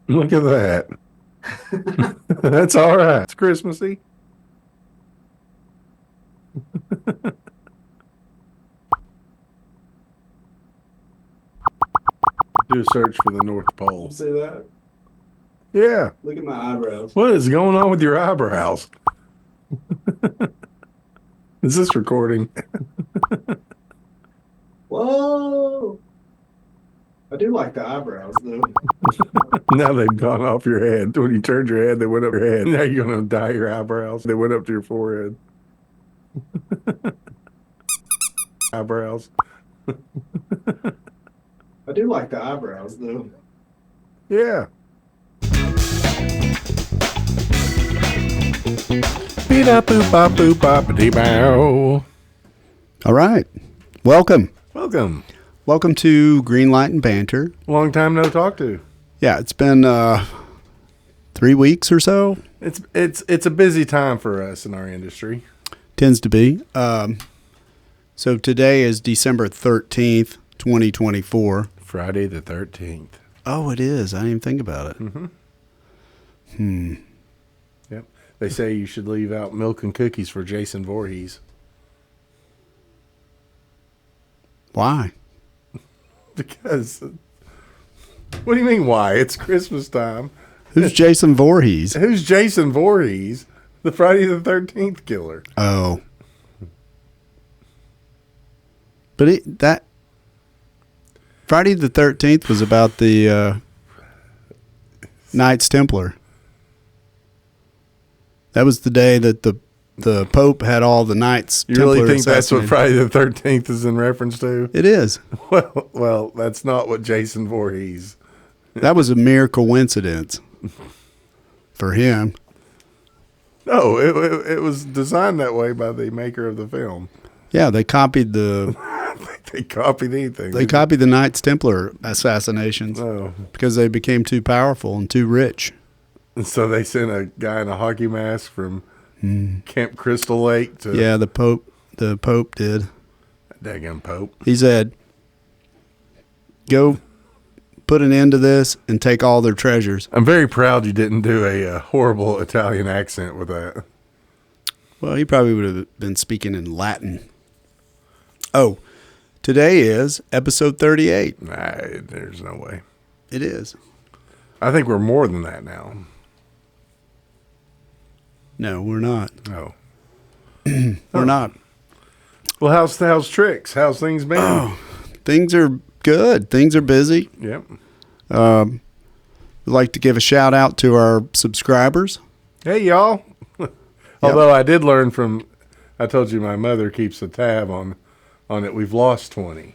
Look at that. That's all right. It's Christmassy. Do a search for the North Pole. See that? Yeah. Look at my eyebrows. What is going on with your eyebrows? Is this recording? Whoa! I do like the eyebrows, though. Now they've gone off your head. When you turned your head, they went up your head. Now you're going to dye your eyebrows. They went up to your forehead. Eyebrows. I do like the eyebrows, though. Yeah. Beep up boop bop boop bop dee bow. All right. Welcome. Welcome. Welcome to Greenlight and Banter. Long time no talk to. Yeah, it's been 3 weeks or so. It's a busy time for us in our industry. Tends to be. So today is December 13th, 2024. Friday the 13th. Oh, it is. I didn't even think about it. Yep. They say you should leave out milk and cookies for Jason Voorhees. Why? Because, what do you mean why? It's Christmas time. Who's Jason Voorhees? Who's Jason Voorhees? The Friday the 13th killer. Oh. But that Friday the 13th was about the Knights Templar. That was the day that the Pope had all the Knights You Templar really think that's what assassinated. Friday the 13th is in reference to? It is. Well, that's not what Jason Voorhees. That was a mere coincidence for him. No, it was designed that way by the maker of the film. Yeah, they copied the They copied anything. the Knights Templar assassinations Oh. because they became too powerful and too rich. And so they sent a guy in a hockey mask from Camp Crystal Lake to Yeah, the Pope did. daggum Pope. He said, "Go put an end to this and take all their treasures." I'm very proud you didn't do a horrible Italian accent with that. Well, he probably would have been speaking in Latin. Oh, today is episode 38. Nah, there's no way. It is. I think we're more than that now. No, we're not. Oh. We're not. Well, how's Tricks? How's things been? Things are good. Things are busy. Yep. We'd like to give a shout out to our subscribers. Hey, y'all. Although I did learn from, I told you my mother keeps a tab on it. We've lost 20.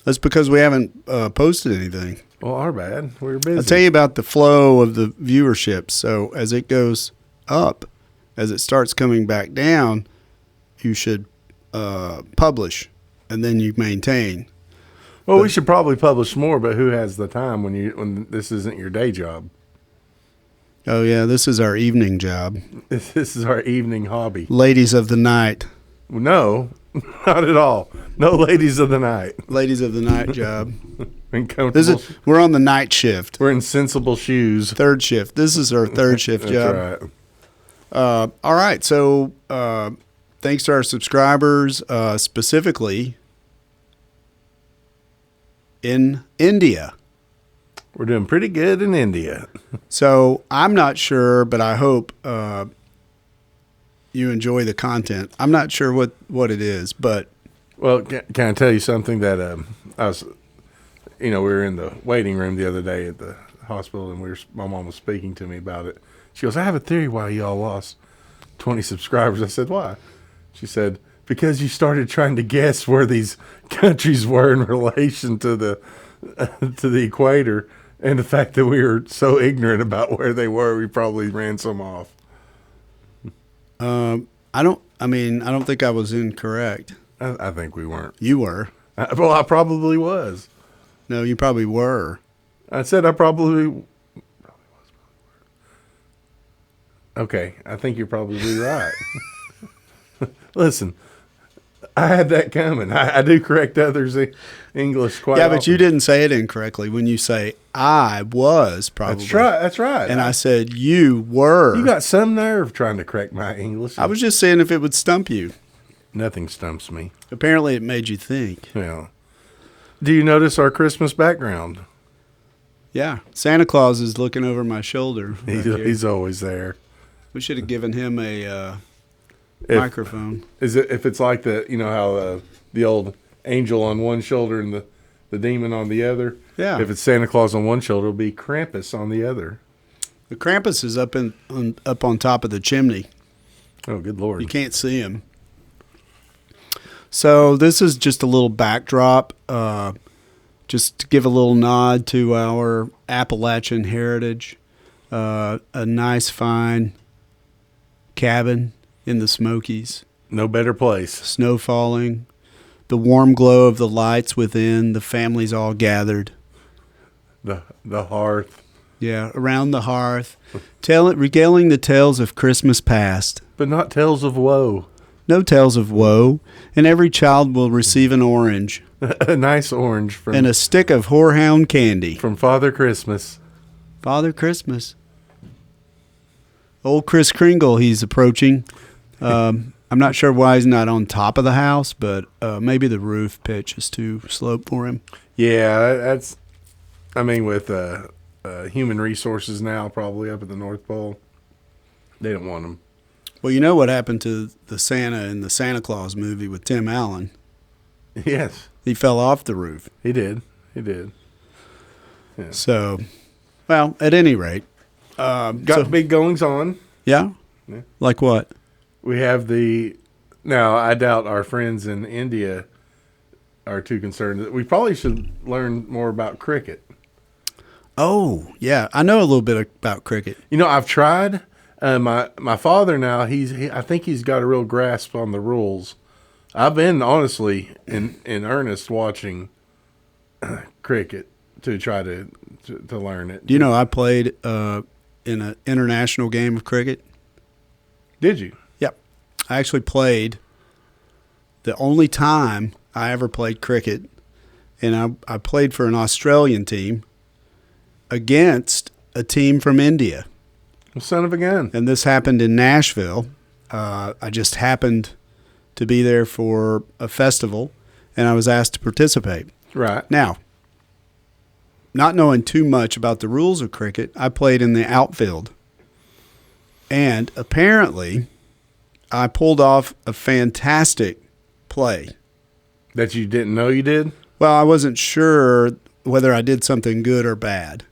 That's because we haven't posted anything. Well, our bad. We're busy. I'll tell you about the flow of the viewership. So as it goes up, as it starts coming back down, you should publish, and then you maintain. Well, we should probably publish more, but who has the time when this isn't your day job? Oh, yeah, this is our evening job. This is our evening hobby. Ladies of the night. No, not at all. No ladies of the night. Ladies of the night job. Uncomfortable. We're on the night shift. We're in sensible shoes. Third shift. This is our third shift That's job. right. All right. So thanks to our subscribers, specifically in India. We're doing pretty good in India. So I'm not sure, but I hope you enjoy the content. I'm not sure what it is, but Well, can I tell you something that I was, we were in the waiting room the other day at the hospital, and my mom was speaking to me about it. She goes, "I have a theory why y'all lost 20 subscribers." I said, "Why?" She said, "Because you started trying to guess where these countries were in relation to the equator, and the fact that we were so ignorant about where they were, we probably ran some off." I don't think I was incorrect. I think we weren't. You were. Well, I probably was. No, you probably were. I said I probably was. Okay, I think you're probably right. Listen, I had that coming. I do correct others' English quite Yeah, often. but you didn't say it incorrectly when you say I was probably. That's right. That's right. And I said you were. You got some nerve trying to correct my English. I was just saying if it would stump you. Nothing stumps me. Apparently, it made you think. Well, do you notice our Christmas background? Yeah, Santa Claus is looking over my shoulder. back here. He's always there. We should have given him a If- microphone. Is it if it's like how the old angel on one shoulder and the demon on the other? Yeah. If it's Santa Claus on one shoulder, it'll be Krampus on the other. The Krampus is up on top of the chimney. Oh, good Lord! You can't see him. So this is just a little backdrop, just to give a little nod to our Appalachian heritage. A nice, fine cabin in the Smokies, No better place. snow falling, the warm glow of the lights within, the families all gathered. The hearth, Yeah, around the hearth, regaling the tales of Christmas past. but not tales of woe. No tales of woe, and every child will receive an orange A nice orange from and a stick of horehound candy. from Father Christmas. Father Christmas. Old Kris Kringle, he's approaching. I'm not sure why he's not on top of the house, but maybe the roof pitch is too sloped for him. Yeah, that's. I mean, with human resources now, probably up at the North Pole, they don't want them. Well, you know what happened to the Santa in the Santa Claus movie with Tim Allen? Yes, He fell off the roof. he did. He did. So, well, at any rate. Got big goings on. Yeah? Yeah. Like what? We have now I doubt our friends in India are too concerned. We probably should learn more about cricket. Oh, yeah. I know a little bit about cricket. You know, I've tried. My father now, I think he's got a real grasp on the rules. I've been honestly in earnest watching cricket to try to learn it. Do you know I played in an international game of cricket? Did you? Yep. I actually played the only time I ever played cricket, and I played for an Australian team against a team from India. Well, son of a gun. And this happened in Nashville. I just happened to be there for a festival, and I was asked to participate. Right. Now, not knowing too much about the rules of cricket, I played in the outfield. And apparently, I pulled off a fantastic play. That you didn't know you did? Well, I wasn't sure whether I did something good or bad.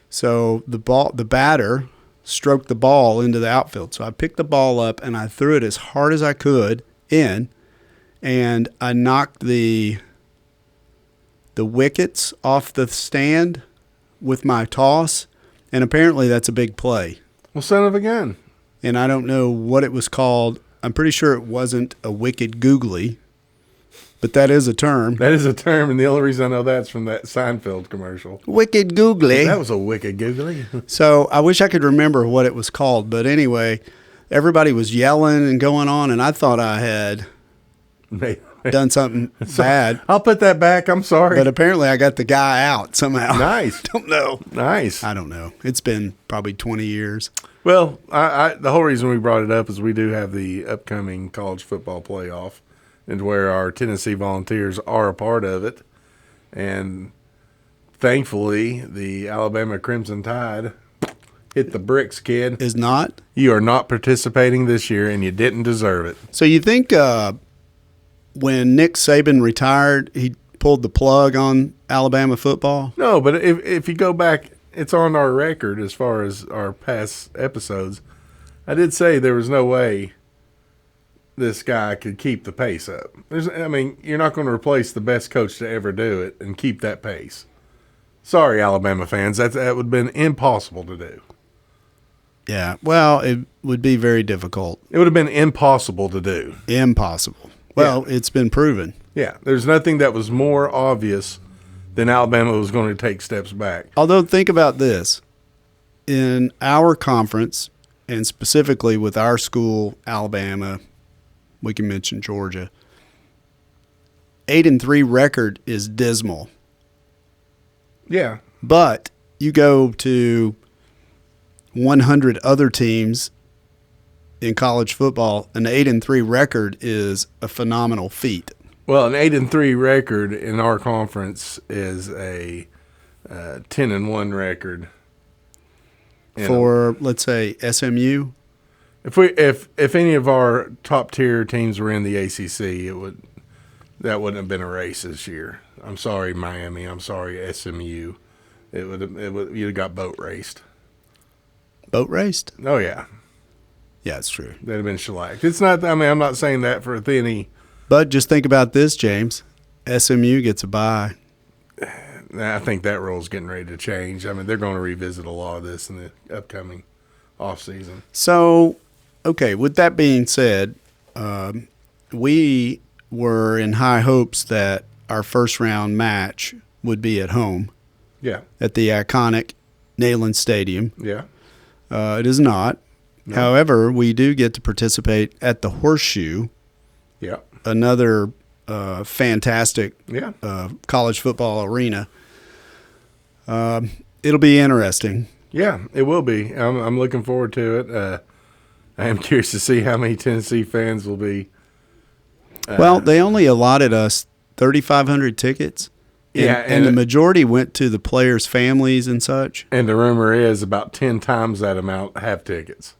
So the batter stroked the ball into the outfield. So I picked the ball up and I threw it as hard as I could in, and I knocked the wickets off the stand with my toss, and apparently that's a big play. Well, son of a gun. And I don't know what it was called. I'm pretty sure it wasn't a wicked googly, but that is a term. That is a term, and the only reason I know that's from that Seinfeld commercial. Wicked googly. That was a wicked googly. So I wish I could remember what it was called, but anyway, everybody was yelling and going on, and I thought I had done something bad, I'll put that back. I'm sorry. but apparently I got the guy out somehow. Nice. Don't know. Nice. I don't know. It's been probably 20 years. Well, the whole reason we brought it up is we do have the upcoming college football playoff, and where our Tennessee Volunteers are a part of it. And thankfully, the Alabama Crimson Tide hit the bricks, kid. Is not. You are not participating this year, and you didn't deserve it. So you think when Nick Saban retired, he pulled the plug on Alabama football? No, but if you go back, it's on our record as far as our past episodes. I did say there was no way this guy could keep the pace up. You're not going to replace the best coach to ever do it and keep that pace. Sorry, Alabama fans. That would have been impossible to do. Yeah. Well, it would be very difficult. It would have been impossible to do. Impossible. Well, it's been proven. Yeah, there's nothing that was more obvious than Alabama was going to take steps back. Although, think about this. In our conference, and specifically with our school, Alabama, we can mention Georgia, 8-3 record is dismal. Yeah. But you go to 100 other teams in college football, an 8-3 record is a phenomenal feat. Well, an 8-3 record in our conference is a 10-1 record. For, let's say, SMU. If any of our top tier teams were in the ACC, that wouldn't have been a race this year. I'm sorry, Miami. I'm sorry, SMU. You'd have got boat raced. Boat raced? Oh yeah, Yeah, it's true. they'd have been shellacked. It's not. I mean, I'm not saying that for any. But just think about this, James. SMU gets a bye. I think that rule's getting ready to change. I mean, they're going to revisit a lot of this in the upcoming off season. So, okay, with that being said, we were in high hopes that our first round match would be at home Yeah, at the iconic Neyland Stadium. yeah, It is not. No. However, we do get to participate at the Horseshoe, yeah, another fantastic yeah. college football arena. It'll be interesting. Yeah, it will be. I'm looking forward to it. I am curious to see how many Tennessee fans will be. Well, they only allotted us 3,500 tickets. Yeah, and the majority went to the players' families and such. And the rumor is about 10 times that amount have tickets.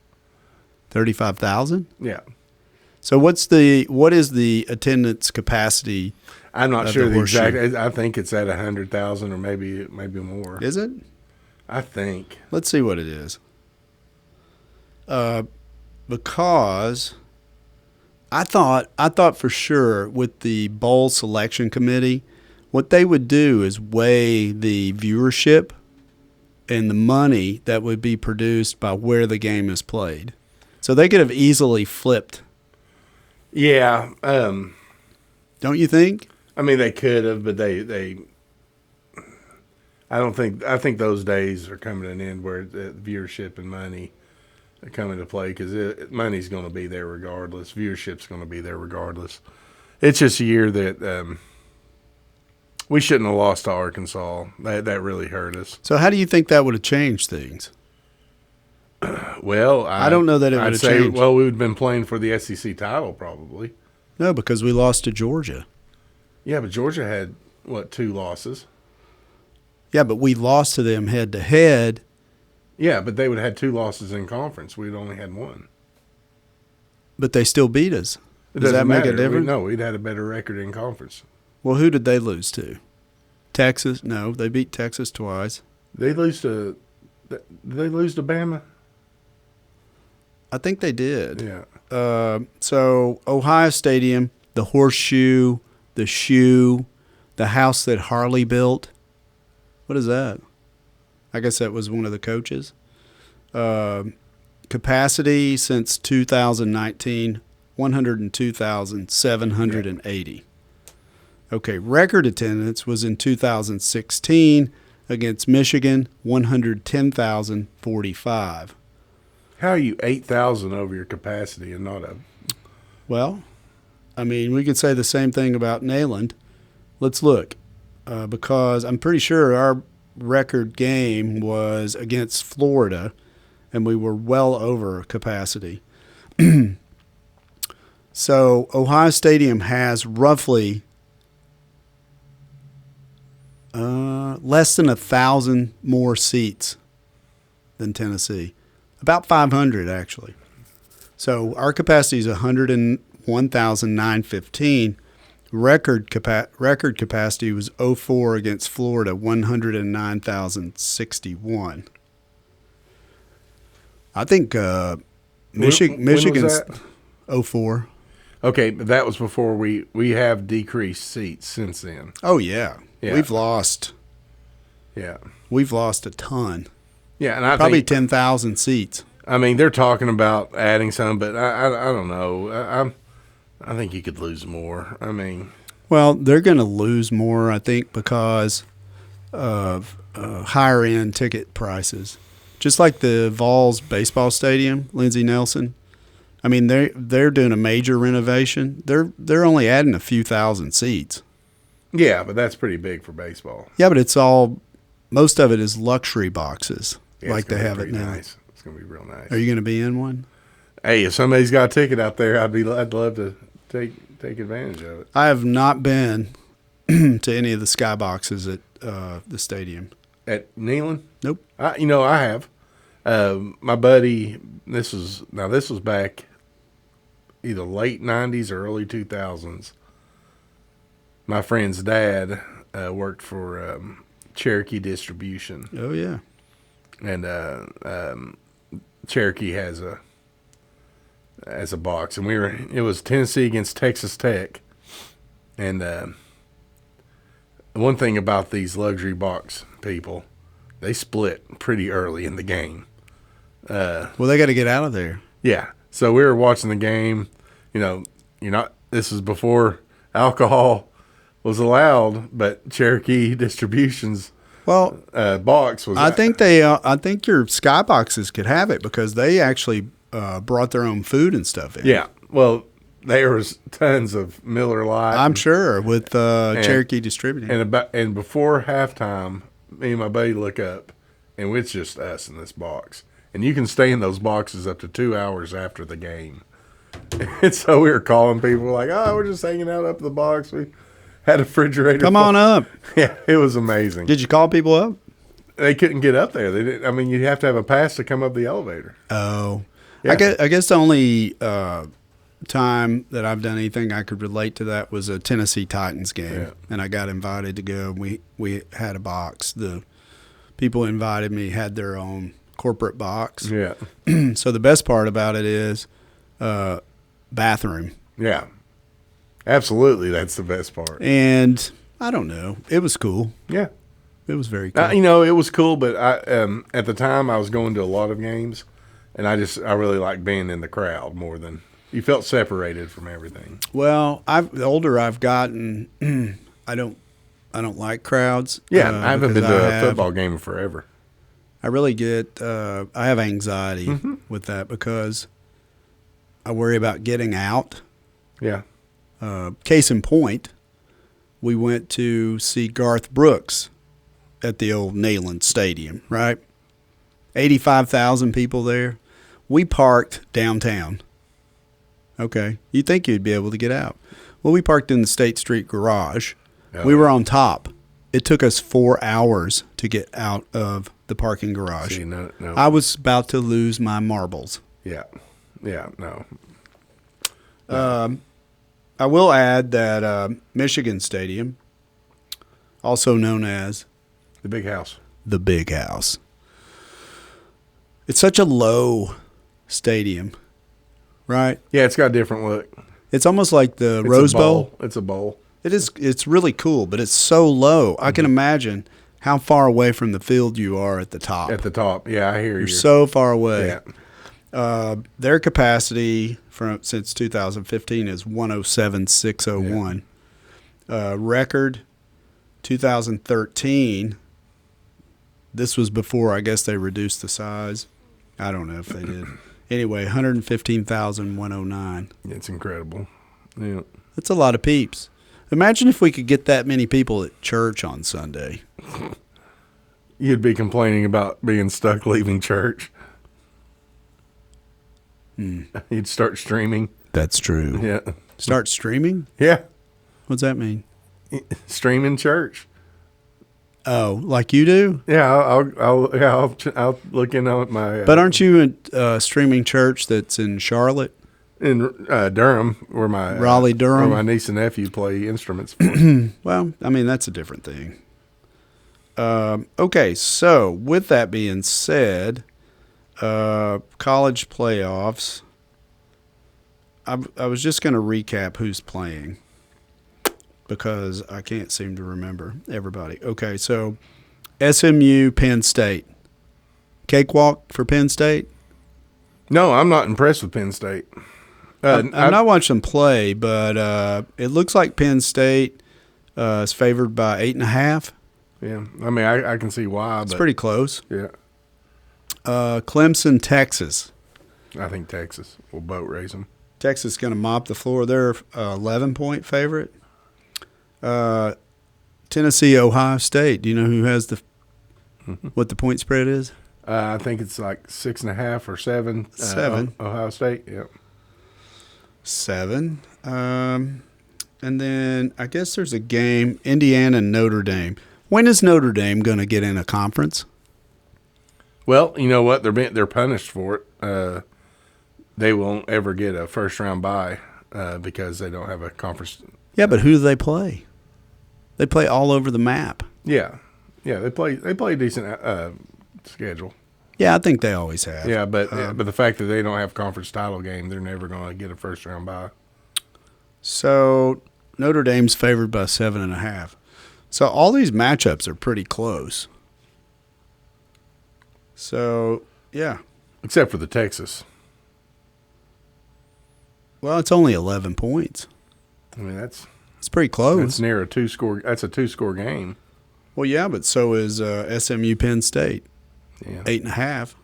35,000. Yeah, So what is the attendance capacity? I'm not Of sure the the exact. Horseshoe. I think it's at 100,000 or maybe more. Is it? I think. Let's see what it is. Because I thought for sure with the bowl selection committee, what they would do is weigh the viewership and the money that would be produced by where the game is played. So they could have easily flipped, Yeah. don't you think? I mean, they could have, but they. I don't think. I think those days are coming to an end where the viewership and money are coming to play because money's going to be there regardless. Viewership's going to be there regardless. It's just a year that we shouldn't have lost to Arkansas. That really hurt us. So how do you think that would have changed things? Well, I don't know that it would I'd have say, changed. well, we would have been playing for the SEC title probably. No, because we lost to Georgia. Yeah, but Georgia had, 2 losses? Yeah, but we lost to them head to head. Yeah, but they would have had 2 losses in conference. We'd only had 1. But they still beat us. It Does that doesn't make a matter. difference? No, we'd had a better record in conference. Well, who did they lose to? Texas? No, they beat Texas twice. Did they lose to Bama? I think they did. Yeah. So Ohio Stadium, the Horseshoe, the Shoe, the house that Harley built. What is that? I guess that was one of the coaches. Capacity since 2019, 102,780. Okay, record attendance was in 2016 against Michigan, 110,045. How are you 8,000 over your capacity and not a? Well, I mean, we could say the same thing about Neyland. Let's look, because I'm pretty sure our record game was against Florida, and we were well over capacity. So Ohio Stadium has roughly less than 1,000 more seats than Tennessee. About 500, actually. So our capacity is 101,915. Record capacity was 04 against Florida, 109,061. I think When Michigan's was that? 04. Okay, but that was before we have decreased seats since then. Oh yeah. Yeah. We've lost Yeah. a ton. Yeah, and I Probably think 10,000 seats. I mean, they're talking about adding some, but I don't know. I think you could lose more. I mean, Well, they're going to lose more, I think, because of higher end ticket prices. Just like the Vols baseball stadium, Lindsey Nelson. I mean, they're doing a major renovation. They're only adding a few thousand seats. Yeah, but that's pretty big for baseball. Yeah, but most of it is luxury boxes, Yeah, like it's they gonna be have it pretty now. Nice. It's gonna be real nice. Are you going to be in one? Hey, if somebody's got a ticket out there, I'd love to take advantage of it. I have not been to any of the skyboxes at the stadium. At Neyland? Nope. I have. My buddy, this was back either late 90s or early 2000s. My friend's dad worked for Cherokee Distribution, Oh yeah. and Cherokee has a box, and it was Tennessee against Texas Tech, and one thing about these luxury box people, they split pretty early in the game. Well, they got to get out of there. Yeah. So we were watching the game. This is before alcohol was allowed, but Cherokee Distribution's Well, box was. I think your skyboxes could have it because they actually brought their own food and stuff in. Yeah. Well, there was tons of Miller Lite. I'm sure with Cherokee Distributing. And before halftime, me and my buddy look up, and it's just us in this box. And you can stay in those boxes up to 2 hours after the game. And so we were calling people like, "Oh, we're just hanging out up in the box. We had a refrigerator. Come on up. Yeah, it was amazing. Did you call people up? They couldn't get up there. They didn't. I mean, you'd have to have a pass to come up the elevator. Oh, Yeah. I guess the only time that I've done anything I could relate to that was a Tennessee Titans game, Yeah. and I got invited to go. We had a box. The people who invited me had their own corporate box. Yeah, So the best part about it is bathroom, yeah, absolutely. That's the best part. and I don't know. It was cool. Yeah, It was very cool. it was cool. But at the time, I was going to a lot of games, and I really liked being in the crowd more than you felt separated from everything. Well, the older I've gotten, I don't like crowds. Yeah, I haven't been because to a football game in forever. I really get I have anxiety Mm-hmm. with that because I worry about getting out. Yeah, Case in point, we went to see Garth Brooks at the old Neyland Stadium, right? 85,000 people there. We parked downtown. Okay. You'd think you'd be able to get out. Well, we parked in the State Street garage. Oh, We were on top. It took us 4 hours to get out of the parking garage. see, no, I was about to lose my marbles. yeah, no, I will add that Michigan Stadium, also known as the big house. the Big House, it's such a low stadium, right? Yeah, it's got a different look. It's almost like the It's Rose a Bowl. It's a bowl. It is. It's really cool, but it's so low. I can imagine how far away from the field you are at the top. At the top. Yeah, I hear You're you. so far away. Yeah. Their capacity since 2015 is 107,601. Record 2013. This was before, I guess, they reduced the size. I don't know if they did. Anyway, 115,109. It's incredible. Yeah. That's a lot of peeps. Imagine if we could get that many people at church on Sunday. You'd be complaining about being stuck leaving church. You'd start streaming. That's true. Yeah. Start streaming? Yeah. What's that mean? Streaming church. Oh, like you do? Yeah, I'll look in on my. But aren't you a streaming church that's in Charlotte? in Durham, where my Raleigh, Durham? where my niece and nephew play instruments for. Well, I mean, that's a different thing. Okay, so with that being said, college playoffs. I was just going to recap who's playing because I can't seem to remember everybody. Okay, so SMU, Penn State. Cakewalk for Penn State? No, I'm not impressed with Penn State. I'm not watching them play, but it looks like Penn State is favored by 8.5. Yeah, I mean, I can see why, It's but pretty close. yeah, Clemson, Texas. I think Texas will boat race them. Texas is going to mop the floor. They're 11-point favorite. Tennessee, Ohio State. Do you know who has what the point spread is? I think it's like 6.5 or 7. 7. Ohio State. Yep. 7. And then I guess there's a game, Indiana and Notre Dame. When is Notre Dame going to get in a conference? Well, you know what? They're punished for it. They won't ever get a first round bye because they don't have a conference. Yeah, but who do they play? They play all over the map. Yeah. They play a decent schedule. Yeah, I think they always have. Yeah, but the fact that they don't have conference title game, they're never going to get a first round bye. So Notre Dame's favored by 7.5. So all these matchups are pretty close. So yeah. Except for the Texas. Well, it's only 11 points. I mean, it's pretty close. That's near a 2-score. That's a 2-score game. Well, yeah, but so is SMU Penn State, Yeah. 8.5.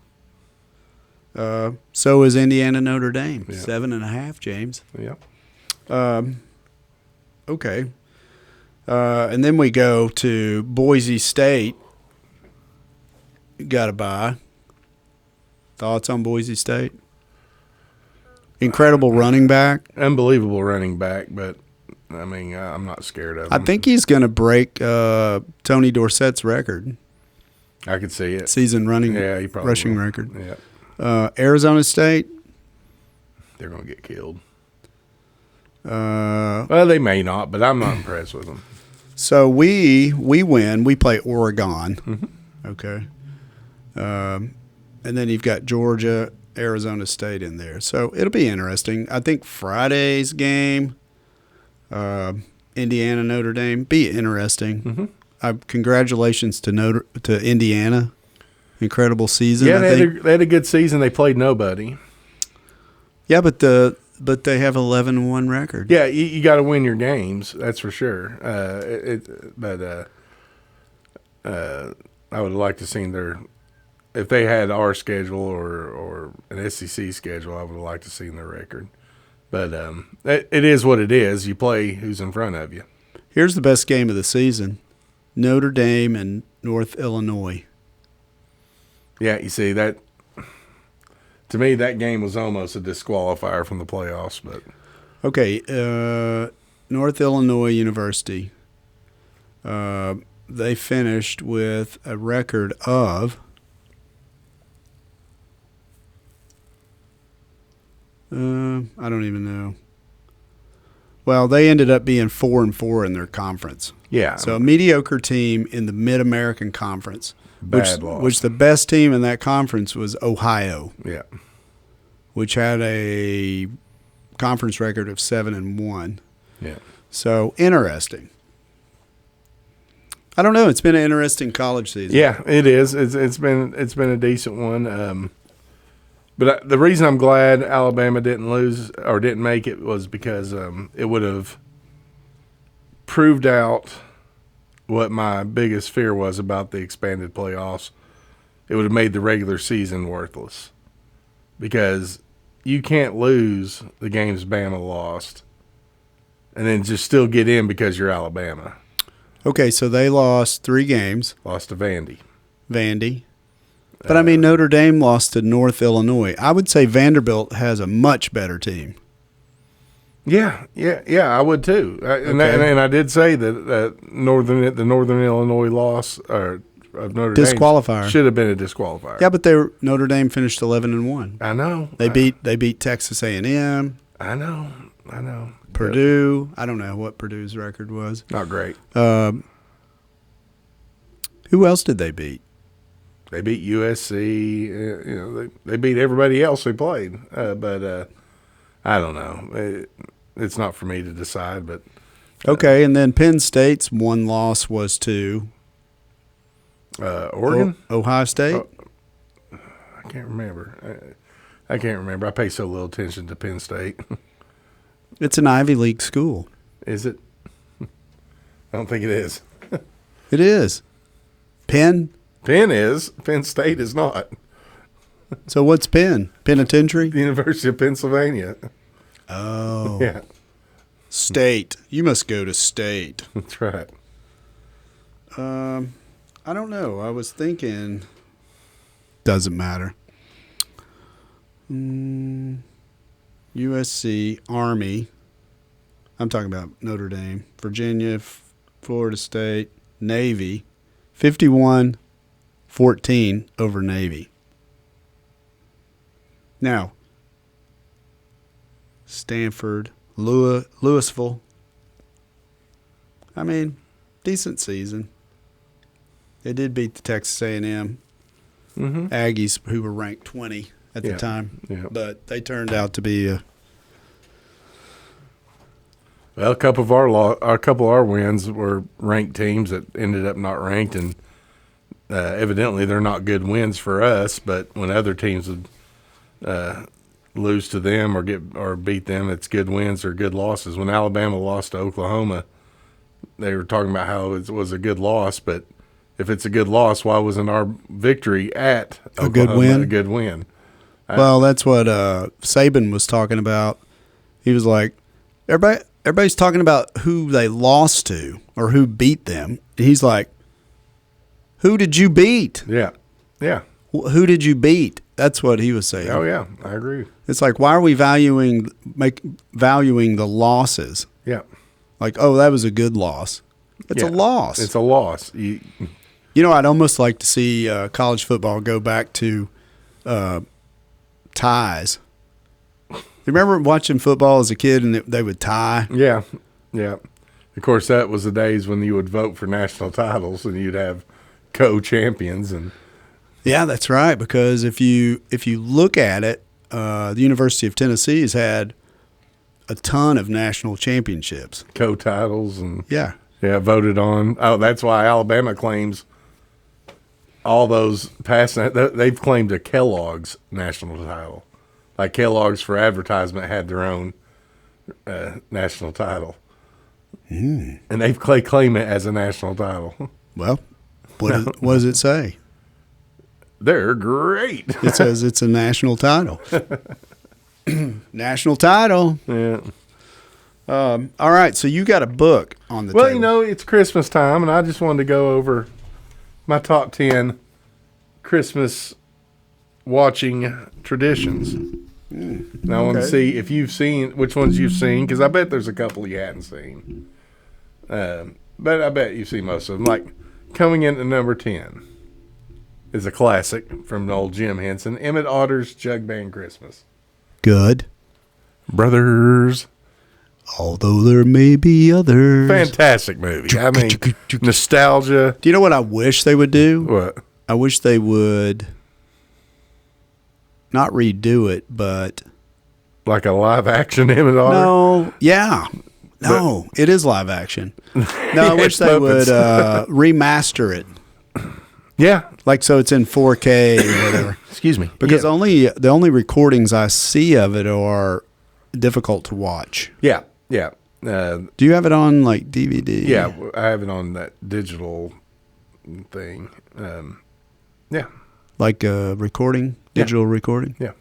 So is Indiana Notre Dame, Yeah. 7.5. James. Yeah. Okay. And then we go to Boise State. Got to buy. Thoughts on Boise State? Incredible running back. Unbelievable running back, but I mean, I'm not scared of him. I think he's going to break Tony Dorsett's record, I could see it. season running Yeah, he probably rushing will. record. Yeah, Arizona State. they're going to get killed. Uh, Well, they may not, but I'm not impressed with them. So we win. We play Oregon. Mm-hmm. Okay. And then you've got Georgia, Arizona State in there. So it'll be interesting. I think Friday's game, Indiana, Notre Dame, be interesting. Mm-hmm. Congratulations to Indiana. Incredible season. Yeah, I they think. had a good season. They played nobody. Yeah, but they have 11-1 record. Yeah, you got to win your games. That's for sure. I would like to see their. If they had our schedule or an SEC schedule, I would have liked to see their record. But it is what it is. You play who's in front of you. Here's the best game of the season: Notre Dame and North Illinois. Yeah, you see that. To me, that game was almost a disqualifier from the playoffs. But Okay, North Illinois University. They finished with a record of I don't even know. Well, they ended up being 4-4 in their conference. yeah, So a mediocre team in the Mid-American Conference, bad loss. which the best team in that conference was Ohio, Yeah, which had a conference record of 7-1. yeah. So interesting. I don't know. It's been an interesting college season. Yeah, it is. It's been a decent one. But the reason I'm glad Alabama didn't lose or didn't make it was because it would have proved out what my biggest fear was about the expanded playoffs. It would have made the regular season worthless because you can't lose the games Bama lost and then just still get in because you're Alabama. Okay, so they lost 3 games. Lost to Vandy. But I mean, Notre Dame lost to North Illinois. I would say Vanderbilt has a much better team. Yeah, I would too. And I did say that the Northern Illinois loss of Notre Dame Disqualifier. should have been a disqualifier. Yeah, but Notre Dame finished 11-1. I know. They beat Texas A&M, I know. Purdue. I don't know what Purdue's record was. Not great. Who else did they beat? They beat USC. They beat everybody else they played. But I don't know. It's not for me to decide. But Okay, and then Penn State's one loss was to Oregon, Ohio State. I can't remember. I can't remember. I pay so little attention to Penn State. It's an Ivy League school. Is it? I don't think it is. It is. Penn. Penn is. Penn State is not. So what's Penn? Penitentiary? The University of Pennsylvania. Oh. Yeah, State. You must go to State. that's right. I don't know. I was thinking. Doesn't matter. USC, Army. I'm talking about Notre Dame, Virginia, Florida State, Navy, 51-14 over Navy. Now, Stanford, Louisville. I mean, decent season. They did beat the Texas A&M Aggies, who were ranked 20 at the time. Yeah. But they turned out to be Well, a couple of our wins were ranked teams that ended up not ranked, and evidently they're not good wins for us. But when other teams would lose to them or beat them, it's good wins or good losses. When Alabama lost to Oklahoma, they were talking about how it was a good loss. But if it's a good loss, why wasn't our victory at Oklahoma a good win? A good win. Well, that's what Saban was talking about. He was like, everybody's talking about who they lost to or who beat them. And he's like, who did you beat? Yeah, yeah. Who did you beat? That's what he was saying. Oh yeah, I agree. It's like, why are we valuing the losses? Yeah, Like, oh, that was a good loss. It's a loss. It's a loss. You know, I'd almost like to see college football go back to ties. You remember watching football as a kid and they would tie? Yeah, yeah. Of course, that was the days when you would vote for national titles and you'd have co-champions. And Yeah, that's right. Because if you look at it, the University of Tennessee has had a ton of national championships. co-titles and Yeah. voted on. Oh, that's why Alabama claims all those past. They've claimed a Kellogg's national title. Like Kellogg's for advertisement had their own national title, and they claim it as a national title. Well, what does it say? They're great. It says it's a national title. National title. Yeah. All right, so you got a book on the Well, table. you know, it's Christmas time, and I just wanted to go over my top 10 Christmas watching traditions. And I want to see if you've seen which ones you've seen, because I bet there's a couple you hadn't seen. But I bet you've seen most of them. Like coming in at number 10 is a classic from old Jim Henson, Emmett Otter's Jug Band Christmas. Good. Brothers. Although there may be others. Fantastic movie. I mean, nostalgia. Do you know what I wish they would do? What? I wish they would not redo it, but Like a live action Emmett Otter? no, yeah. No, it is live action. No, I wish It's they would puppets. remaster it. Yeah. Like so it's in 4K or whatever. Excuse me. Because yeah. the only recordings I see of it are difficult to watch. Yeah. Yeah. Do you have it on like DVD? Yeah. I have it on that digital thing. Yeah. Like a recording? Yeah. Digital recording? Yeah.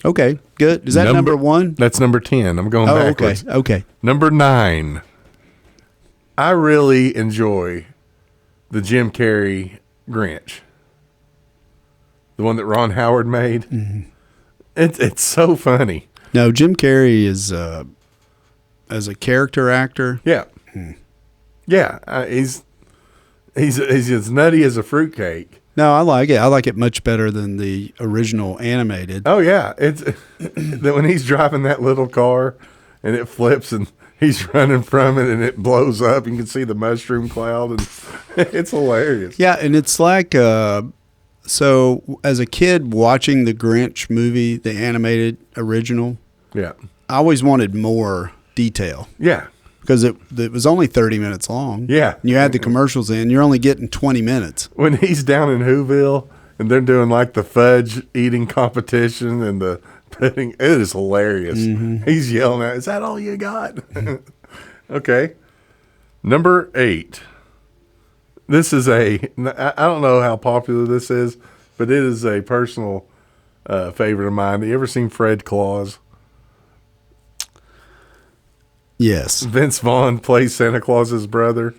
Okay, good. Is that number one? That's number 10. I'm going Oh, backwards. okay. Number 9. I really enjoy the Jim Carrey Grinch. The one that Ron Howard made. Mm-hmm. It's so funny. No, Jim Carrey is as a character actor. Yeah. Yeah. He's as nutty as a fruitcake. No, I like it. I like it much better than the original animated. Oh yeah, it's that when he's driving that little car and it flips and he's running from it and it blows up. You can see the mushroom cloud and it's hilarious. Yeah, and it's like so as a kid watching the Grinch movie, the animated original, Yeah, I always wanted more detail yeah, because it was only 30 minutes long. Yeah. And you had the commercials in, you're only getting 20 minutes. when he's down in Whoville and they're doing like the fudge eating competition and the pudding, it is hilarious. He's yelling at, "Is that all you got?" Okay, number 8. This is I don't know how popular this is, but it is a personal favorite of mine. You ever seen Fred Claus? Yes. Vince Vaughn plays Santa Claus's brother.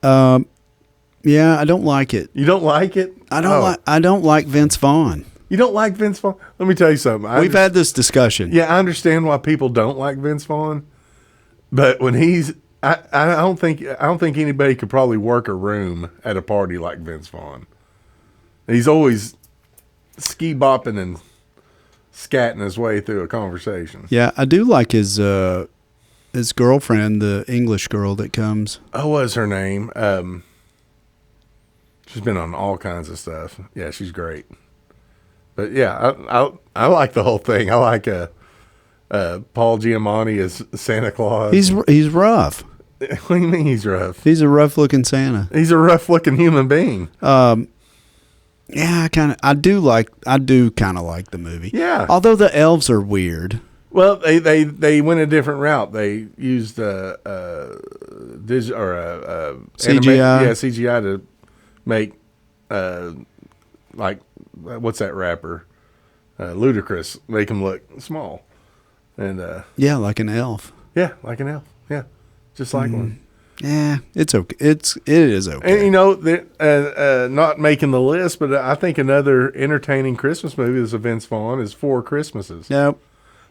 Yeah, I don't like it. You don't like it? I don't like Vince Vaughn. You don't like Vince Vaughn? Let me tell you something. We've had this discussion. Yeah, I understand why people don't like Vince Vaughn, but when I don't think anybody could probably work a room at a party like Vince Vaughn. He's always ski bopping and scatting his way through a conversation. Yeah, I do like his girlfriend, the English girl that comes. Oh, what's her name? She's been on all kinds of stuff. Yeah, she's great. But yeah, I like the whole thing. I like Paul Giamatti as Santa Claus. He's rough. What do you mean he's rough? He's a rough looking Santa. He's a rough looking human being. Yeah, I do kind of like the movie. Yeah. Although the elves are weird. Well, they went a different route. They used CGI. CGI to make like what's that rapper? Ludacris, make him look small, and Yeah, like an elf. yeah, like an elf. Yeah, just like one. Yeah, it's okay. It is okay. And you know, not making the list, but I think another entertaining Christmas movie that's a Vince Vaughn is Four Christmases. No,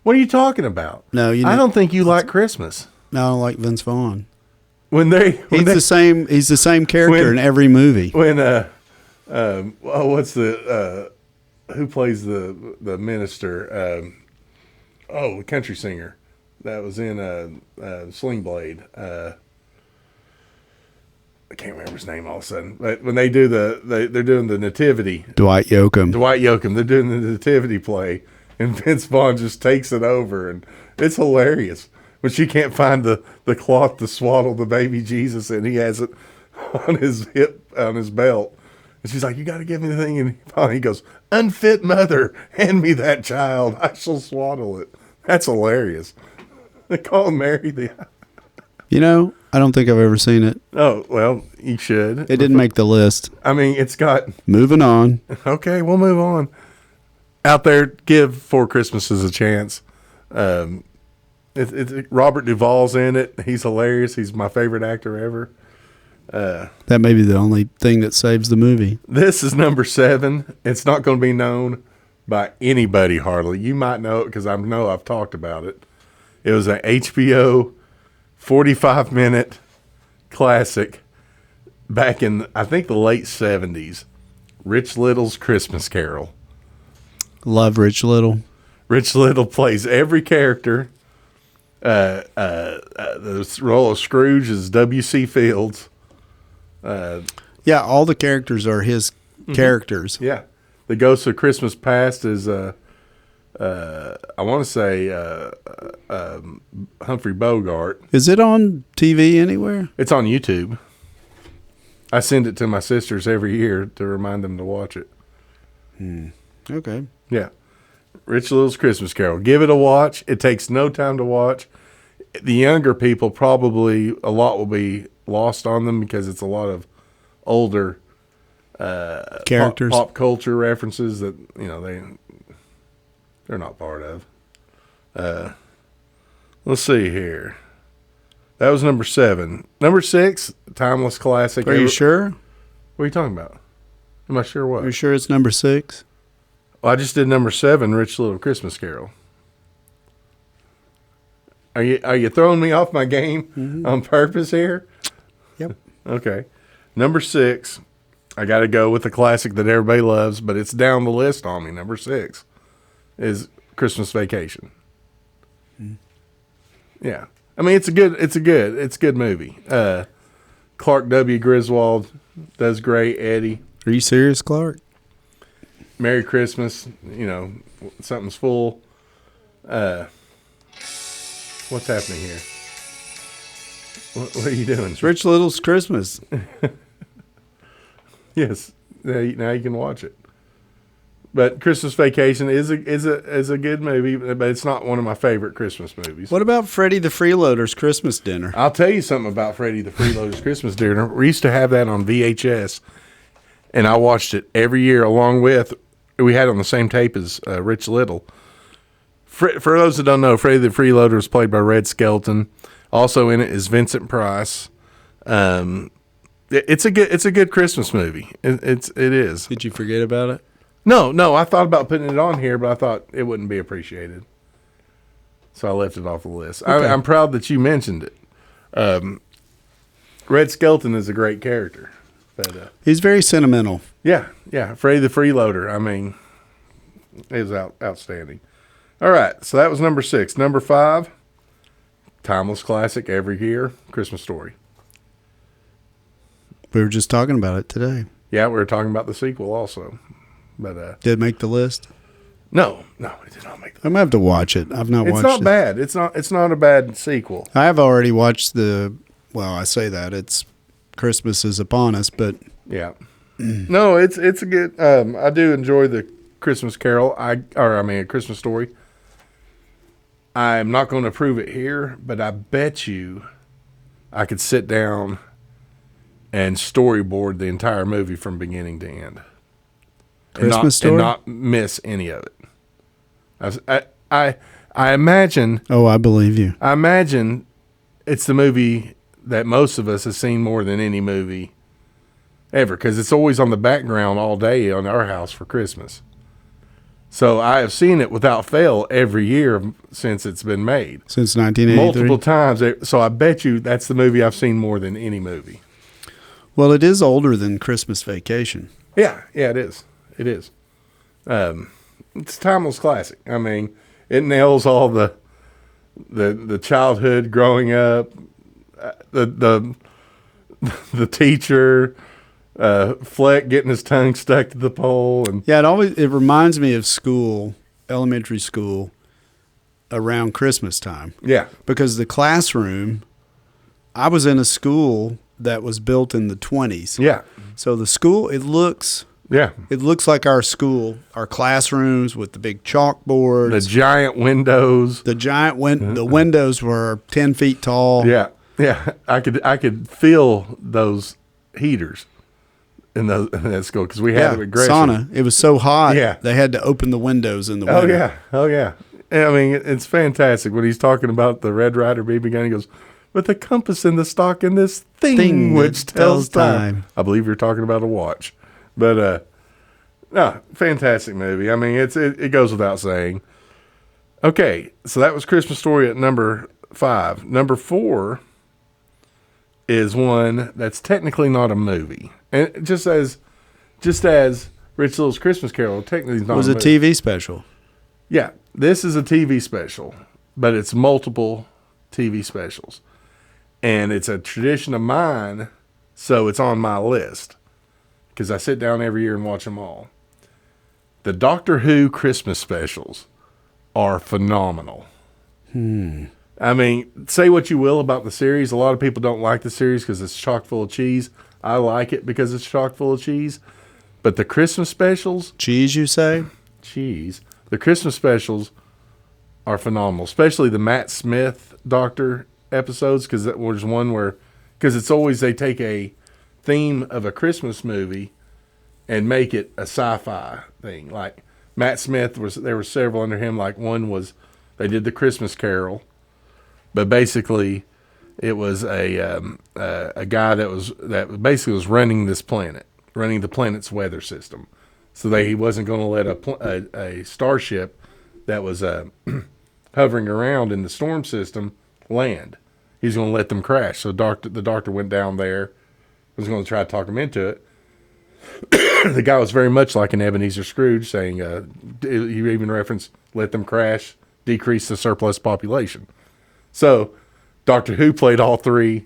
What are you talking about? No, I don't think you like Christmas. no, I don't like Vince Vaughn. He's the same. He's the same character in every movie. When what's the who plays the minister? The country singer that was in Sling Blade. I can't remember his name all of a sudden. But when they do they're doing the nativity. Dwight Yoakam. They're doing the nativity play, and Vince Vaughn just takes it over, and it's hilarious. When she can't find the cloth to swaddle the baby Jesus, and he has it on his hip, on his belt. And she's like, "You got to give me the thing." And he goes, "Unfit mother, hand me that child. I shall swaddle it." That's hilarious. They call him Mary the... You know, I don't think I've ever seen it. Oh, well, you should. It didn't make the list. I mean, it's got... Moving on. Okay, we'll move on. Out there, give Four Christmases a chance. Robert Duvall's in it. He's hilarious. He's my favorite actor ever. That may be the only thing that saves the movie. This is number 7. It's not going to be known by anybody hardly. You might know it because I know I've talked about it. It was an HBO 45-minute classic back in, I think, the late 70s. Rich Little's Christmas Carol. Love Rich Little. Rich Little plays every character. The role of Scrooge is W.C. Fields. Yeah, all the characters are his characters. Yeah. The Ghost of Christmas Past is, I want to say, Humphrey Bogart. Is it on TV anywhere? It's on YouTube. I send it to my sisters every year to remind them to watch it. Okay. Yeah. Rich Little's Christmas Carol. Give it a watch. It takes no time to watch. The younger people, probably a lot will be lost on them because it's a lot of older Characters. pop culture references that, you know, they're not part of. Let's see here. That was number 7. Number 6, timeless classic. Are you sure? What are you talking about? Am I sure what? Are you sure it's number 6? Well, I just did number 7, Rich Little Christmas Carol. Are you throwing me off my game on purpose here? Yep. Okay. Number 6, I got to go with the classic that everybody loves, but it's down the list on me. Number 6 is Christmas Vacation. Yeah. I mean, it's a good movie. Clark W. Griswold does great. Eddie. Are you serious, Clark? Merry Christmas. You know, something's full. What's happening here? What are you doing? It's Rich Little's Christmas. Yes. Now you can watch it. But Christmas Vacation is a good movie, but it's not one of my favorite Christmas movies. What about Freddie the Freeloader's Christmas Dinner? I'll tell you something about Freddie the Freeloader's Christmas Dinner. We used to have that on VHS, and I watched it every year along with, we had it on the same tape as Rich Little. For those that don't know, Freddie the Freeloader is played by Red Skelton. Also in it is Vincent Price. It's a good Christmas movie. It is. Did you forget about it? No. I thought about putting it on here, but I thought it wouldn't be appreciated, so I left it off the list. Okay. I'm proud that you mentioned it. Red Skelton is a great character, but He's very sentimental. yeah, Freddy the Freeloader. I mean, it was outstanding. All right, so that was number 6. Number 5, timeless classic every year, Christmas Story. We were just talking about it today. Yeah, we were talking about the sequel also, but Did it make the list? no, it did not make the. I'm gonna have to watch it. I've not It's watched not it. bad. It's not a bad sequel. I have already watched well, I say that it's Christmas is upon us, but Yeah. No, it's a good. I do enjoy the Christmas Carol. A Christmas Story. I'm not going to prove it here, but I bet you I could sit down and storyboard the entire movie from beginning to end. Christmas Story? And not miss any of it. I imagine oh, I believe you. I imagine it's the movie that most of us have seen more than any movie ever, because it's always on the background all day on our house for Christmas. So I have seen it without fail every year since it's been made. Since 1983. Multiple times. So I bet you that's the movie I've seen more than any movie. Well, it is older than Christmas Vacation. Yeah, it is. It is. It's a timeless classic. I mean, it nails all the childhood growing up, the teacher, Fleck getting his tongue stuck to the pole, and Yeah, it reminds me of school, elementary school, around Christmas time. yeah, Because the classroom, I was in a school that was built in the 20s. yeah, So the school, it looks like our school, our classrooms with the big chalkboards. the giant windows. The giant the windows were 10 feet tall. Yeah. I could feel those heaters in that school because we had it at Gresham. sauna. It was so hot. Yeah. They had to open the windows in the Oh winter. yeah. And, I mean, it's fantastic when he's talking about the Red Ryder BB gun. He goes, "With the compass in the stock and this thing which tells time." I believe you're talking about a watch, but no, fantastic movie. I mean, it goes without saying. Okay, so that was Christmas Story at number 5. Number 4 is one that's technically not a movie, and just as Rich Little's Christmas Carol technically is not. It was a a movie. TV special. Yeah, this is a TV special, but it's multiple TV specials. And it's a tradition of mine, so it's on my list because I sit down every year and watch them all. The Doctor Who Christmas specials are phenomenal. I mean, say what you will about the series. A lot of people don't like the series because it's chock full of cheese. I like it because it's chock full of cheese. But the Christmas specials, Cheese, you say? the Christmas specials are phenomenal, especially the Matt Smith Doctor episodes, because there's one where, because it's always they take a theme of a Christmas movie and make it a sci-fi thing. Like Matt Smith there were several under him. Like one was they did the Christmas Carol, but basically it was a guy that basically was running this planet, running the planet's weather system. So he wasn't going to let a starship that was hovering around in the storm system land. He's going to let them crash. So the doctor went down there, was going to try to talk him into it. The guy was very much like an Ebenezer Scrooge, saying, he even referenced, let them crash, decrease the surplus population. So Doctor Who played all 3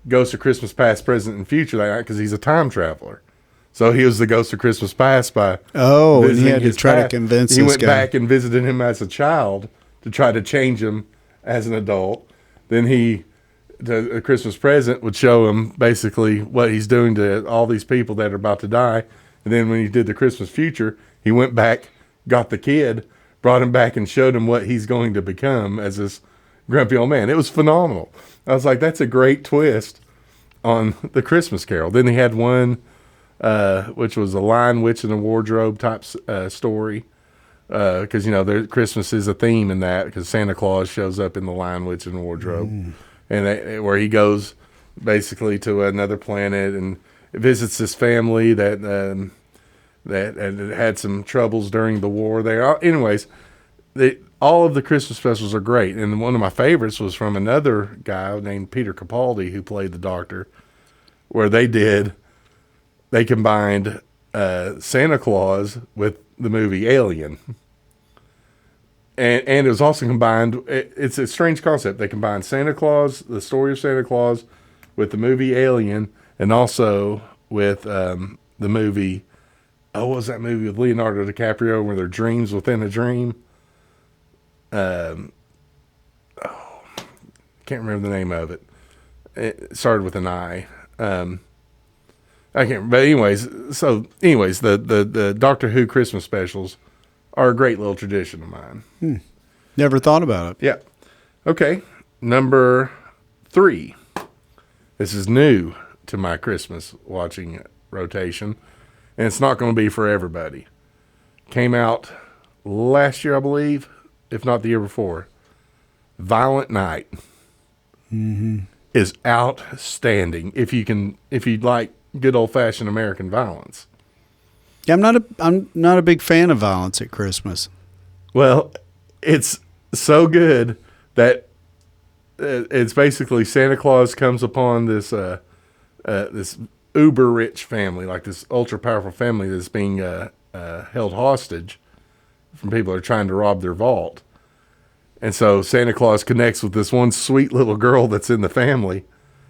Ghosts of Christmas Past, Present, and Future that night because he's a time traveler. So he was the Ghost of Christmas Past by Oh, and he visiting had to his try to past. convince He this went guy. back and visited him as a child to try to change him as an adult. Then the Christmas Present would show him basically what he's doing to all these people that are about to die. And then when he did the Christmas Future, he went back, got the kid, brought him back and showed him what he's going to become as this grumpy old man. It was phenomenal. I was like, that's a great twist on the Christmas Carol. Then he had one, which was a Lion, Witch, and a Wardrobe type story. Because, Christmas is a theme in that because Santa Claus shows up in the Lion, Witch, and Wardrobe. And where he goes basically to another planet, and visits this family that had some troubles during the war there. Anyways, all of the Christmas specials are great, and one of my favorites was from another guy named Peter Capaldi who played the Doctor, where they combined Santa Claus with the movie Alien. And it was also combined, it's a strange concept. They combined Santa Claus, the story of Santa Claus, with the movie Alien, and also with the movie, what was that movie with Leonardo DiCaprio where their dreams within a dream? Can't remember the name of it. It started with an I. I can't, but anyways, the Doctor Who Christmas specials are a great little tradition of mine. Never thought about it. Yeah. Okay. Number 3. This is new to my Christmas watching rotation, and it's not going to be for everybody. Came out last year, I believe, if not the year before. Violent Night is outstanding. If you'd like good old fashioned American violence. Yeah, I'm not a big fan of violence at Christmas. Well, it's so good that it's basically Santa Claus comes upon this this uber rich family, like this ultra powerful family that's being held hostage from people that are trying to rob their vault. And so Santa Claus connects with this one sweet little girl that's in the family,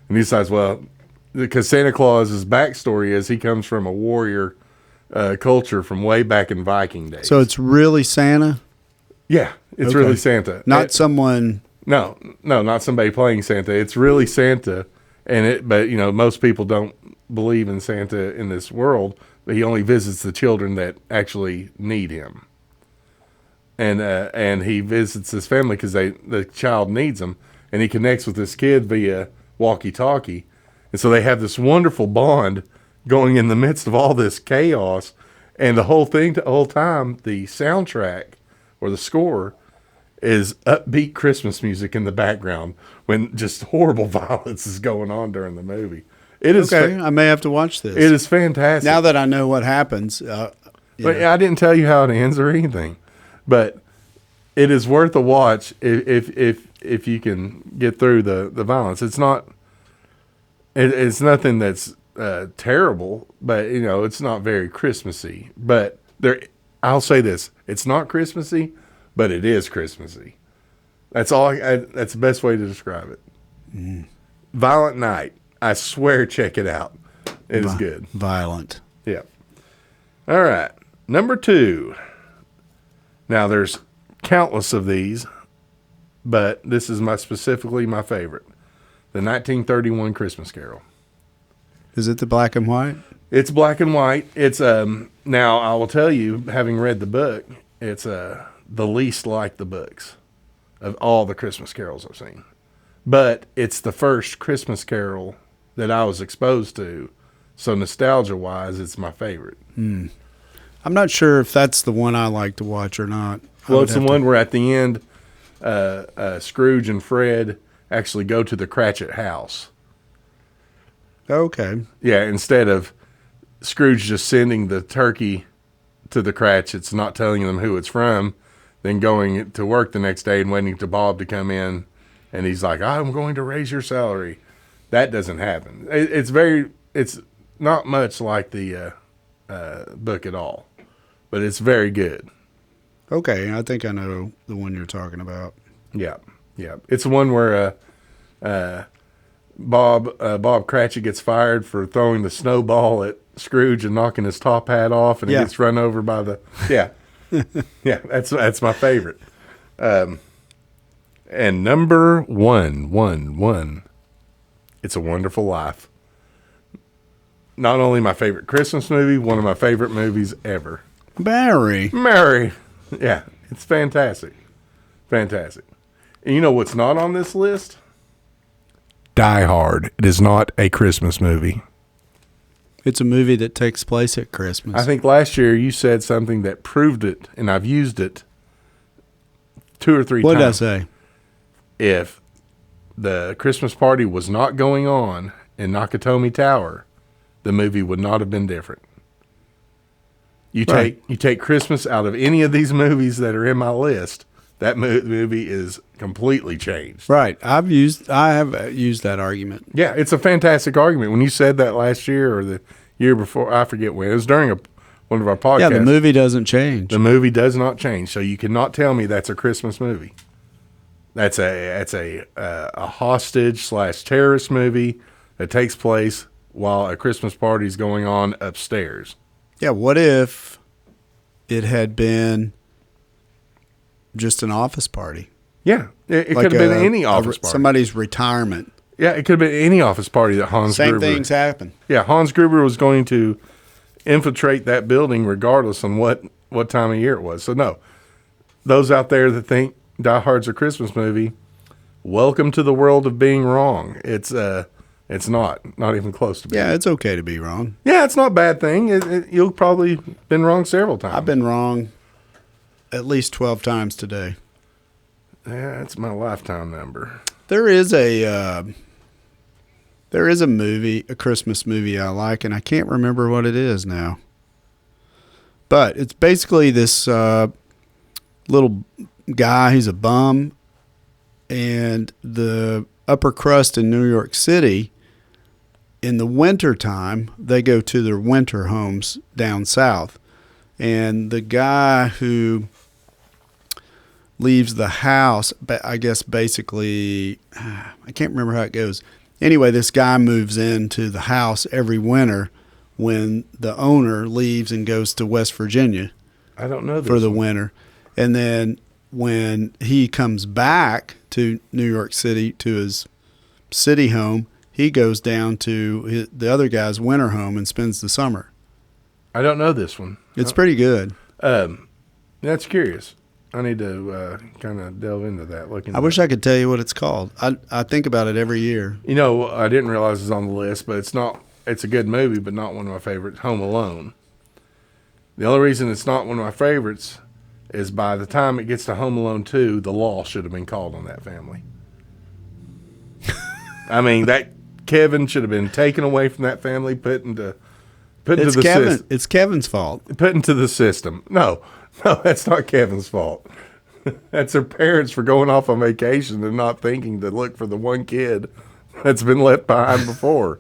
and he decides, well, because Santa Claus's backstory is he comes from a warrior culture from way back in Viking days. So it's really Santa? Yeah, it's Okay. really Santa. Not someone... No, not somebody playing Santa. It's really Santa, but most people don't believe in Santa in this world. But he only visits the children that actually need him, and he visits this family because the child needs him, and he connects with this kid via walkie-talkie, and so they have this wonderful bond going in the midst of all this chaos, and the whole time the soundtrack or the score is upbeat Christmas music in the background when just horrible violence is going on during the movie. It is Okay, I may have to watch this. it is fantastic. Now that I know what happens. But I didn't tell you how it ends or anything. But it is worth a watch if you can get through the violence. It's not. It's nothing that's terrible, but it's not very Christmassy. But I'll say this: it's not Christmassy, but it is Christmassy. That's all. That's the best way to describe it. Violent Night. I swear, check it out. It is good. Violent. Yeah. All right. Number 2. Now, there's countless of these, but this is specifically my favorite. The 1931 Christmas Carol. Is it the black and white? It's black and white. It's now I will tell you, having read the book, it's the least like the books of all the Christmas carols I've seen. But it's the first Christmas Carol that I was exposed to, so nostalgia-wise, it's my favorite. I'm not sure if that's the one I like to watch or not. Well, it's the one where at the end, Scrooge and Fred actually go to the Cratchit house. Okay. Yeah, instead of Scrooge just sending the turkey to the Cratchits, not telling them who it's from, then going to work the next day and waiting for Bob to come in, and he's like, I'm going to raise your salary. That doesn't happen. It's not much like the book at all, but it's very good. Okay, I think I know the one you're talking about. Yeah. It's the one where Bob Cratchit gets fired for throwing the snowball at Scrooge and knocking his top hat off, and he gets run over by the yeah. That's my favorite. And number one, It's a Wonderful Life. Not only my favorite Christmas movie, one of my favorite movies ever. Barry. Mary. Yeah, it's fantastic. Fantastic. And you know what's not on this list? Die Hard. It is not a Christmas movie. It's a movie that takes place at Christmas. I think last year you said something that proved it, and I've used it 2 or 3 what times. did I say? If the Christmas party was not going on in Nakatomi Tower, the movie would not have been different. You take Christmas out of any of these movies that are in my list, that movie is completely changed. Right. I have used that argument. Yeah, it's a fantastic argument. When you said that last year or the year before, I forget when, it was during one of our podcasts. Yeah, the movie doesn't change. The movie does not change, so you cannot tell me that's a Christmas movie. That's a hostage / terrorist movie that takes place while a Christmas party is going on upstairs. Yeah, what if it had been just an office party? Yeah, it Like could have been any office party. Somebody's retirement. Yeah, it could have been any office party that Hans Same Gruber. things happen. Yeah, Hans Gruber was going to infiltrate that building regardless on what time of year it was. So no, those out there that think Die Hard's a Christmas movie, welcome to the world of being wrong. It's not even close to being. Yeah, it's okay to be wrong. Yeah, it's not a bad thing. You've probably been wrong several times. I've been wrong at least 12 times today. Yeah, it's my lifetime number. There is a movie, a Christmas movie I like, and I can't remember what it is now. But it's basically this little guy. He's a bum, and the upper crust in New York City, in the wintertime, they go to their winter homes down south. And the guy who leaves the house, but I guess basically, I can't remember how it goes. Anyway, this guy moves into the house every winter when the owner leaves and goes to West Virginia I don't know this for the one. winter. And then when he comes back to New York City to his city home, he goes down to the other guy's winter home and spends the summer. I don't know this one. It's pretty good. That's curious. I need to kind of delve into that. I wish I could tell you what it's called. I think about it every year. You know, I didn't realize it's on the list, but it's not. It's a good movie, but not one of my favorites. Home Alone. The only reason it's not one of my favorites is by the time it gets to Home Alone 2, the law should have been called on that family. I mean, that Kevin should have been taken away from that family, put into the system. It's Kevin's fault. Put into the system. No, that's not Kevin's fault. That's their parents for going off on vacation and not thinking to look for the one kid that's been left behind before.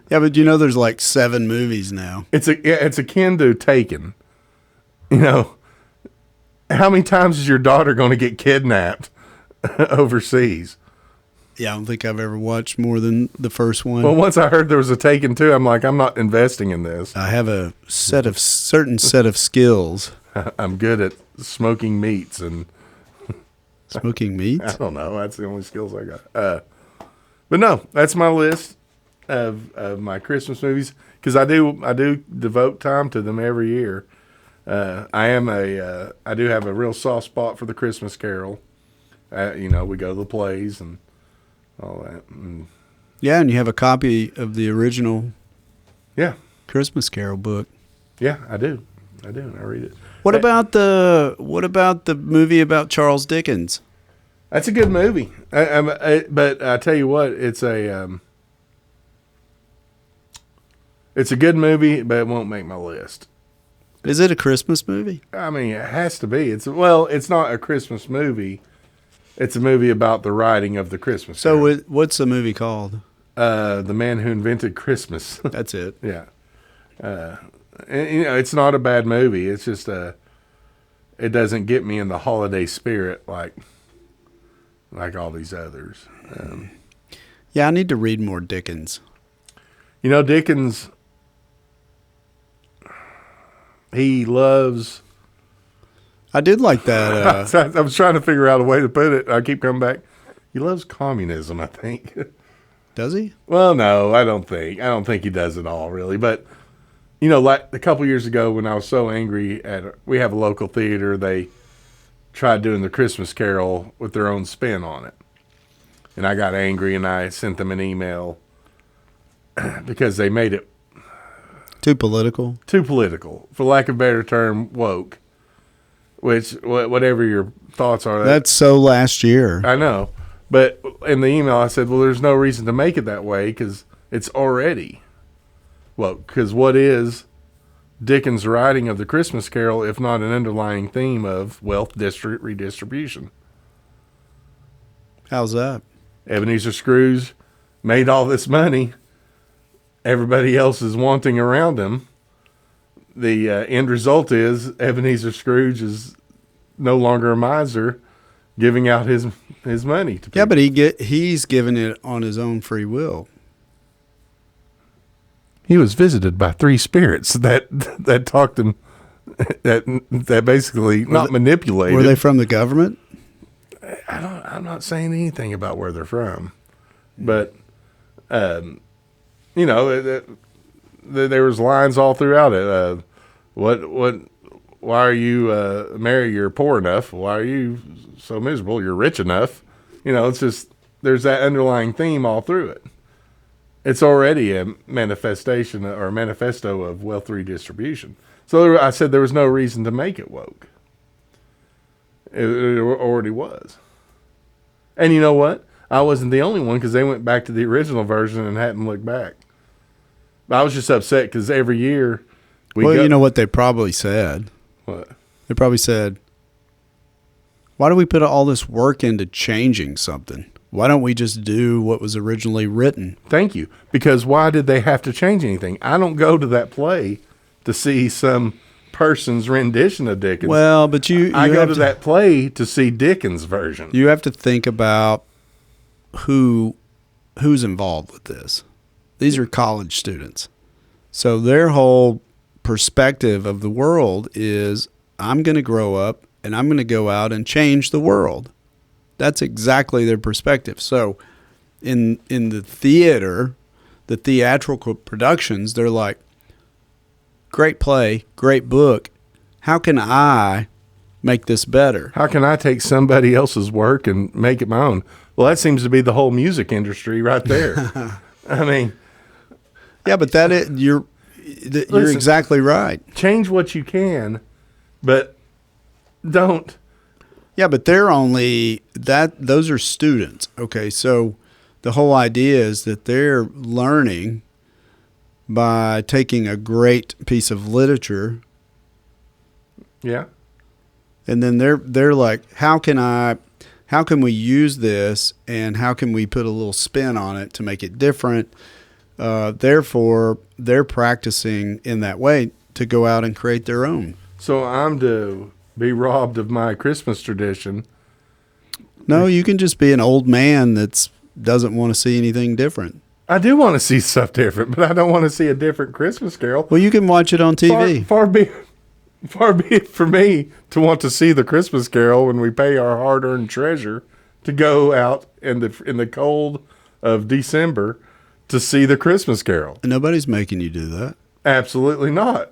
Yeah, but you know there's like 7 movies now. It's akin to Taken. You know, how many times is your daughter going to get kidnapped overseas? Yeah, I don't think I've ever watched more than the first one. Well, once I heard there was a Taken 2, I'm like, I'm not investing in this. I have a certain set of skills. I'm good at smoking meats and Smoking meat? I don't know. That's the only skills I got. But no, that's my list of my Christmas movies because I do devote time to them every year. I do have a real soft spot for the Christmas Carol. We go to the plays and all that. And Yeah, and you have a copy of the original yeah, Christmas Carol book. yeah, I do. I read it. What about the movie about Charles Dickens? That's a good movie. But I tell you what, it's a good movie, but it won't make my list. Is it a Christmas movie? I mean, it has to be. It's not a Christmas movie. It's a movie about the writing of the Christmas Carol. So what's the movie called? The Man Who Invented Christmas. That's it. Yeah. It's not a bad movie. It's just it doesn't get me in the holiday spirit like all these others. Yeah, I need to read more Dickens. Dickens, he loves... I did like that. I was trying to figure out a way to put it. I keep coming back. He loves communism, I think. Does he? Well, no, I don't think he does it all, really. But, like a couple years ago when I was so angry we have a local theater, they tried doing the Christmas Carol with their own spin on it. And I got angry and I sent them an email because they made it Too political? too political, for lack of a better term, woke. Which, whatever your thoughts are. That's so last year. I know. But in the email, I said, well, there's no reason to make it that way because it's already. Well, because what is Dickens' writing of the Christmas Carol if not an underlying theme of wealth redistribution? How's that? Ebenezer Scrooge made all this money. Everybody else is wanting around him. The end result is Ebenezer Scrooge is no longer a miser, giving out his money to people. Yeah, but he's giving it on his own free will. He was visited by three spirits that talked him, that basically not manipulated. Were they from the government? I'm not saying anything about where they're from, but you know, there was lines all throughout it. Why are you Mary? You're poor enough. Why are you so miserable? You're rich enough. You know, it's just there's that underlying theme all through it. It's already a manifestation or a manifesto of wealth redistribution. So I said there was no reason to make it woke. It already was. And you know what? I wasn't the only one because they went back to the original version and hadn't looked back. I was just upset because every year you know what they probably said? What? They probably said, why do we put all this work into changing something? Why don't we just do what was originally written? Thank you. Because why did they have to change anything? I don't go to that play to see some person's rendition of Dickens. Well, but I go to that play to see Dickens' version. You have to think about who's involved with this. These are college students. So their whole perspective of the world is, I'm going to grow up and I'm going to go out and change the world. That's exactly their perspective. So in the theater, the theatrical productions, they're like, great play, great book. How can I make this better? How can I take somebody else's work and make it my own? Well, that seems to be the whole music industry right there. I mean, yeah, but you're exactly right. Change what you can, but don't. Yeah, but those are students. Okay, so the whole idea is that they're learning by taking a great piece of literature. Yeah. And then they're like, how can we use this and how can we put a little spin on it to make it different? Therefore, they're practicing in that way to go out and create their own. So I'm to be robbed of my Christmas tradition. No, you can just be an old man that doesn't want to see anything different. I do want to see stuff different, but I don't want to see a different Christmas Carol. Well, you can watch it on TV. Far be it for me to want to see the Christmas Carol when we pay our hard-earned treasure to go out in the cold of December to see the Christmas Carol. Nobody's making you do that. Absolutely not.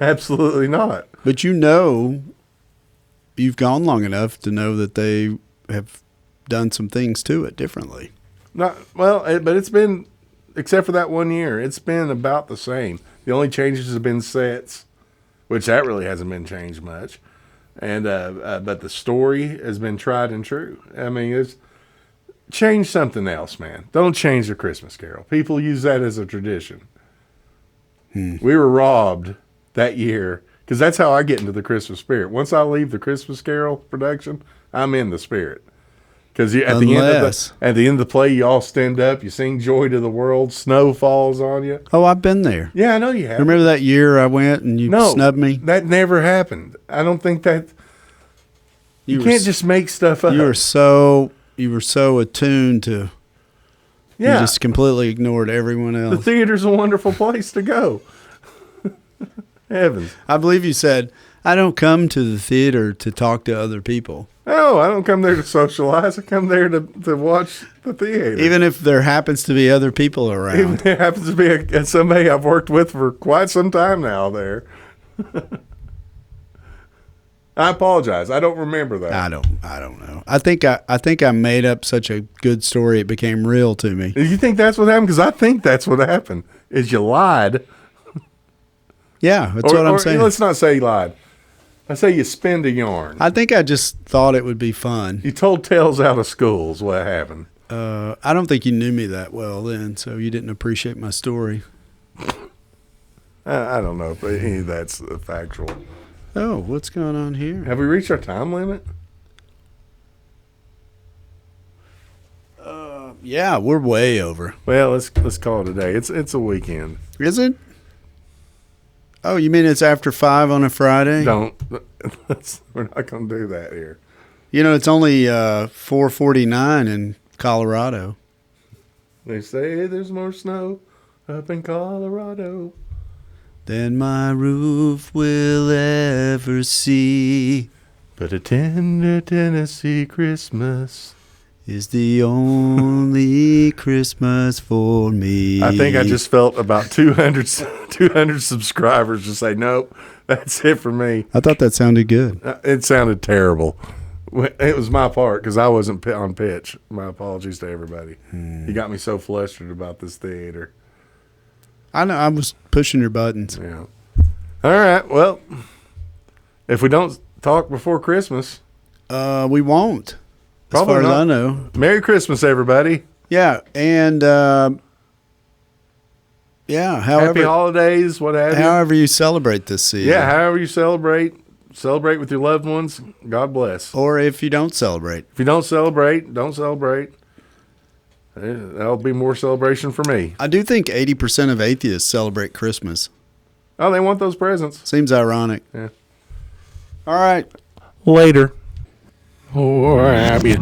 Absolutely not. But you've gone long enough to know that they have done some things to it differently. But it's been, except for that 1 year, it's been about the same. The only changes have been sets, which that really hasn't been changed much. And but the story has been tried and true. I mean, it's change something else, man. Don't change the Christmas Carol. People use that as a tradition. We were robbed that year because that's how I get into the Christmas spirit. Once I leave the Christmas Carol production, I'm in the spirit. Because at the end of the play, you all stand up, you sing "Joy to the World," snow falls on you. Oh, I've been there. Yeah, I know you have. Remember that year I went and you snubbed me? That never happened. I don't think that you can't just make stuff up. You were so attuned to. Yeah, you just completely ignored everyone else. The theater's a wonderful place to go. Heavens. I believe you said, I don't come to the theater to talk to other people. No, I don't come there to socialize. I come there to watch the theater. Even if there happens to be other people around. Even if there happens to be somebody I've worked with for quite some time now there. I apologize. I don't remember that. I don't know. I think I made up such a good story it became real to me. You think that's what happened? Because I think that's what happened. Is you lied. Yeah, that's what I'm saying. Let's not say lied. I say you spin the yarn. I think I just thought it would be fun. You told tales out of schools. What happened? I don't think you knew me that well then, so you didn't appreciate my story. I don't know if any of that's factual. Oh, what's going on here? Have we reached our time limit? Yeah, we're way over. Well, let's call it a day. It's a weekend. Is it? Oh, you mean it's after 5 on a Friday? Don't. We're not going to do that here. You know, it's only 4:49 in Colorado. They say there's more snow up in Colorado. Than my roof will ever see. But a tender Tennessee Christmas Is the only Christmas for me. I think I just felt about 200 subscribers just say, nope, that's it for me. I thought that sounded good. It sounded terrible. It was my part because I wasn't on pitch. My apologies to everybody. You got me so flustered about this theater. I know. I was pushing your buttons. Yeah. All right. Well, if we don't talk before Christmas, We won't. Probably as far not. as I know. Merry Christmas, everybody. Yeah, and yeah, Happy however holidays, what have you. however you celebrate this season. Yeah, however you celebrate with your loved ones. God bless. Or if you don't celebrate. If you don't celebrate, don't celebrate. That'll be more celebration for me. I do think 80% of atheists celebrate Christmas. Oh, they want those presents. Seems ironic. Yeah. All right. Later. Oh, happy